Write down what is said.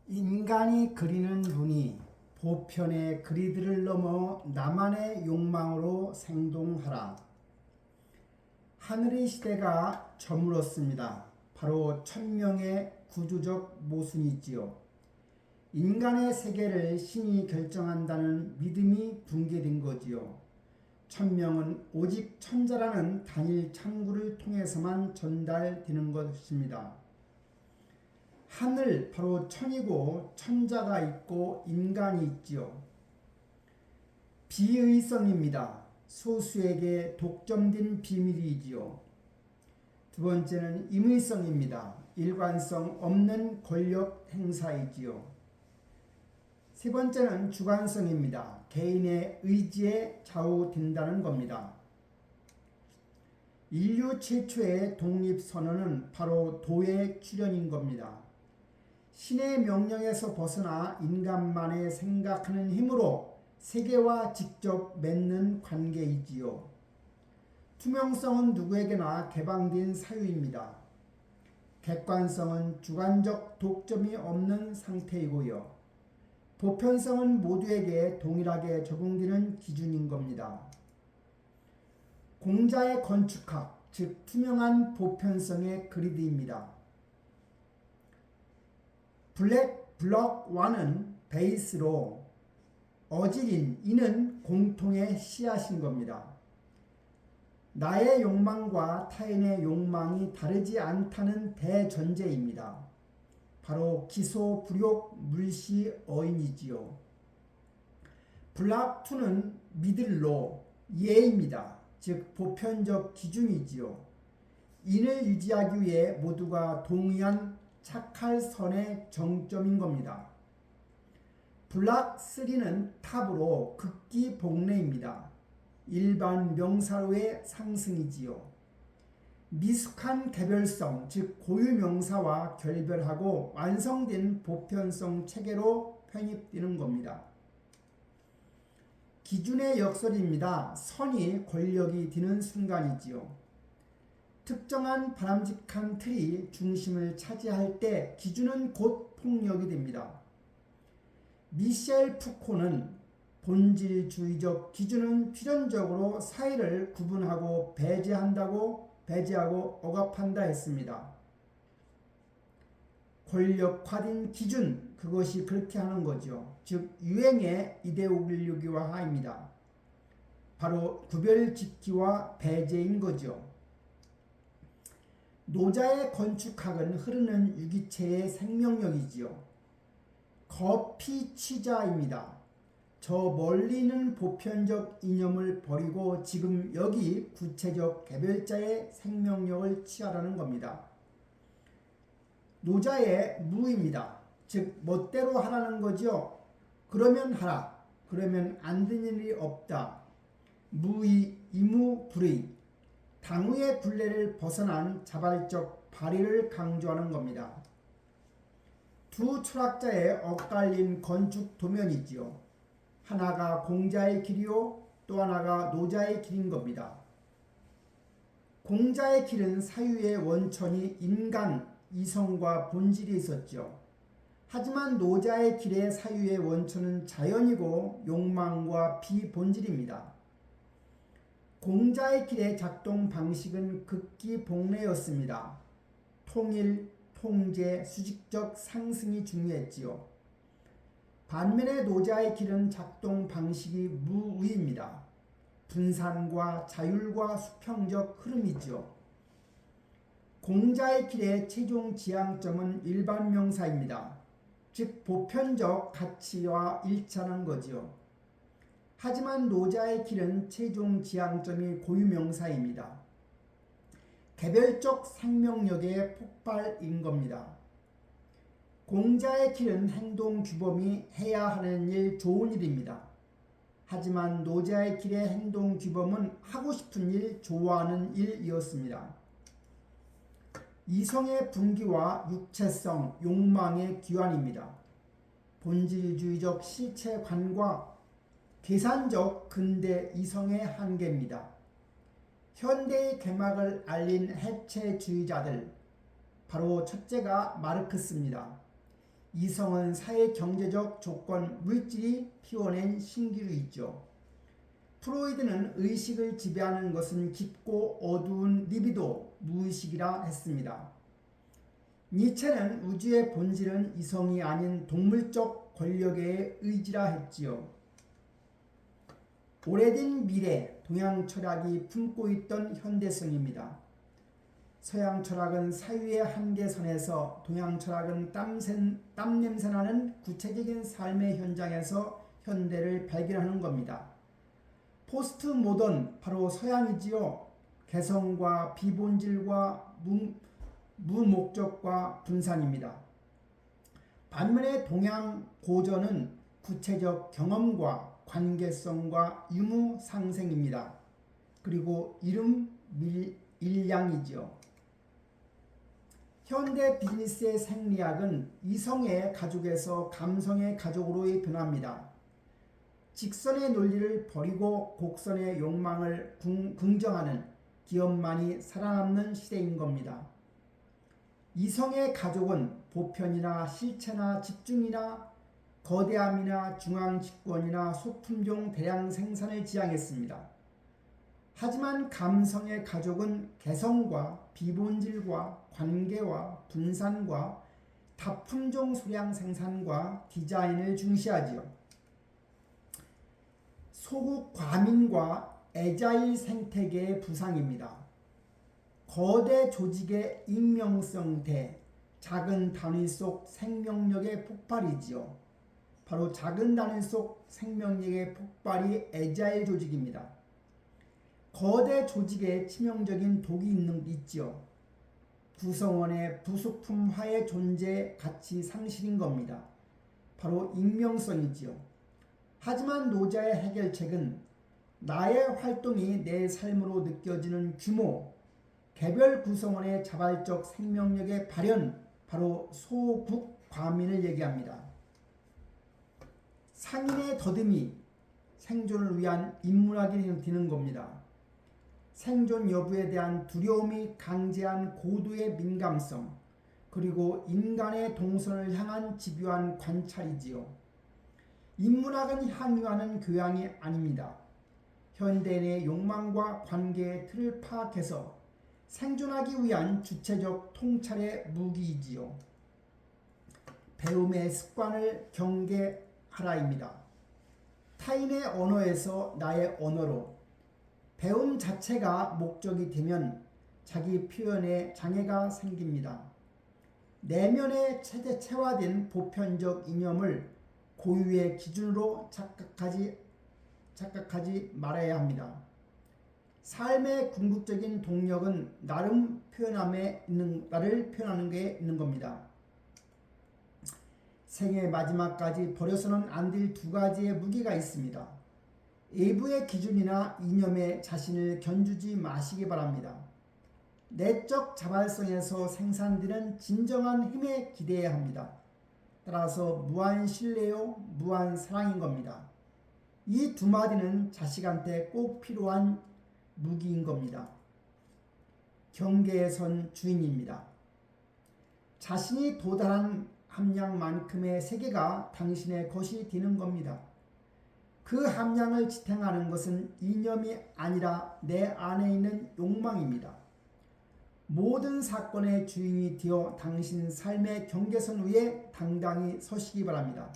인간이 그리는 눈이 보편의 그리들을 넘어 나만의 욕망으로 생동하라. 하늘의 시대가 저물었습니다. 바로 천명의 구조적 모순이지요. 인간의 세계를 신이 결정한다는 믿음이 붕괴된 거지요. 천명은 오직 천자라는 단일 창구를 통해서만 전달되는 것입니다. 하늘 바로 천이고 천자가 있고 인간이 있지요. 비의성입니다. 소수에게 독점된 비밀이지요. 두 번째는 임의성입니다. 일관성 없는 권력 행사이지요. 세 번째는 주관성입니다. 개인의 의지에 좌우된다는 겁니다. 인류 최초의 독립선언은 바로 도의 출현인 겁니다. 신의 명령에서 벗어나 인간만의 생각하는 힘으로 세계와 직접 맺는 관계이지요. 투명성은 누구에게나 개방된 사유입니다. 객관성은 주관적 독점이 없는 상태이고요. 보편성은 모두에게 동일하게 적용되는 기준인 겁니다. 공자의 건축학, 즉 투명한 보편성의 그리드입니다. 블랙 블럭 1은 베이스로 어질인 이는 공통의 씨앗인 겁니다. 나의 욕망과 타인의 욕망이 다르지 않다는 대전제입니다. 바로 기소, 불욕, 물시, 어인이지요. 블락 2는 미들로 예입니다. 즉 보편적 기준이지요. 인을 유지하기 위해 모두가 동의한 착할 선의 정점인 겁니다. 블락 3는 탑으로 극기 복례입니다. 일반 명사로의 상승이지요. 미숙한 개별성, 즉 고유명사와 결별하고 완성된 보편성 체계로 편입되는 겁니다. 기준의 역설입니다. 선이 권력이 되는 순간이지요. 특정한 바람직한 틀이 중심을 차지할 때 기준은 곧 폭력이 됩니다. 미셸 푸코는 본질주의적 기준은 필연적으로 사이를 구분하고 배제하고 억압한다 했습니다. 권력화된 기준, 그것이 그렇게 하는 거죠. 즉 유행의 이데올로기화입니다. 바로 구별짓기와 배제인 거죠. 노자의 건축학은 흐르는 유기체의 생명력이지요. 거피취자입니다. 저 멀리는 보편적 이념을 버리고 지금 여기 구체적 개별자의 생명력을 취하라는 겁니다. 노자의 무입니다. 즉 멋대로 하라는 거죠. 그러면 하라. 그러면 안 되는 일이 없다. 무의, 이무, 불의. 당위의 굴레를 벗어난 자발적 발의를 강조하는 겁니다. 두 철학자의 엇갈린 건축 도면이지요. 하나가 공자의 길이요, 또 하나가 노자의 길인 겁니다. 공자의 길은 사유의 원천이 인간, 이성과 본질이 있었죠. 하지만 노자의 길의 사유의 원천은 자연이고 욕망과 비본질입니다. 공자의 길의 작동 방식은 극기 복례였습니다. 통일, 통제, 수직적 상승이 중요했지요. 반면에 노자의 길은 작동 방식이 무의입니다. 분산과 자율과 수평적 흐름이죠. 공자의 길의 최종 지향점은 일반 명사입니다. 즉 보편적 가치와 일치하는 거지요. 하지만 노자의 길은 최종 지향점이 고유명사입니다. 개별적 생명력의 폭발인 겁니다. 공자의 길은 행동 규범이 해야 하는 일, 좋은 일입니다. 하지만 노자의 길의 행동 규범은 하고 싶은 일, 좋아하는 일이었습니다. 이성의 분기와 육체성, 욕망의 귀환입니다. 본질주의적 실체관과 계산적 근대 이성의 한계입니다. 현대의 개막을 알린 해체주의자들, 바로 첫째가 마르크스입니다. 이성은 사회 경제적 조건, 물질이 피워낸 신기루이죠. 프로이드는 의식을 지배하는 것은 깊고 어두운 리비도, 무의식이라 했습니다. 니체는 우주의 본질은 이성이 아닌 동물적 권력의 의지라 했지요. 오래된 미래, 동양 철학이 품고 있던 현대성입니다. 서양 철학은 사유의 한계선에서, 동양 철학은 땀냄새나는 구체적인 삶의 현장에서 현대를 발견하는 겁니다. 포스트 모던, 바로 서양이지요. 개성과 비본질과 무목적과 분산입니다. 반면에 동양 고전은 구체적 경험과 관계성과 유무상생입니다. 그리고 일량이지요. 현대 비즈니스의 생리학은 이성의 가족에서 감성의 가족으로 변합니다. 직선의 논리를 버리고 곡선의 욕망을 긍정하는 기업만이 살아남는 시대인 겁니다. 이성의 가족은 보편이나 실체나 집중이나 거대함이나 중앙 집권이나 소품종 대량 생산을 지향했습니다. 하지만 감성의 가족은 개성과 비본질과 관계와 분산과 다품종 소량 생산과 디자인을 중시하지요. 소국 과민과 애자일 생태계의 부상입니다. 거대 조직의 익명성 대 작은 단위 속 생명력의 폭발이지요. 바로 작은 단위 속 생명력의 폭발이 애자일 조직입니다. 거대 조직에 치명적인 독이 있지요. 구성원의 부속품화의 존재 가치 상실인 겁니다. 바로 익명성이지요. 하지만 노자의 해결책은 나의 활동이 내 삶으로 느껴지는 규모, 개별 구성원의 자발적 생명력의 발현, 바로 소국과민을 얘기합니다. 상인의 더듬이, 생존을 위한 인문학이 되는 겁니다. 생존 여부에 대한 두려움이 강제한 고도의 민감성, 그리고 인간의 동선을 향한 집요한 관찰이지요. 인문학은 향유하는 교양이 아닙니다. 현대인의 욕망과 관계의 틀을 파악해서 생존하기 위한 주체적 통찰의 무기이지요. 배움의 습관을 경계하라입니다. 타인의 언어에서 나의 언어로, 배움 자체가 목적이 되면 자기 표현에 장애가 생깁니다. 내면에 체화된 보편적 이념을 고유의 기준으로 착각하지 말아야 합니다. 삶의 궁극적인 동력은 나를 표현하는 게 있는 겁니다. 생의 마지막까지 버려서는 안 될 두 가지의 무기가 있습니다. 외부의 기준이나 이념에 자신을 견주지 마시기 바랍니다. 내적 자발성에서 생산되는 진정한 힘에 기대해야 합니다. 따라서 무한 신뢰요, 무한 사랑인 겁니다. 이 두 마디는 자식한테 꼭 필요한 무기인 겁니다. 경계에 선 주인입니다. 자신이 도달한 함량만큼의 세계가 당신의 것이 되는 겁니다. 그 함량을 지탱하는 것은 이념이 아니라 내 안에 있는 욕망입니다. 모든 사건의 주인이 되어 당신 삶의 경계선 위에 당당히 서시기 바랍니다.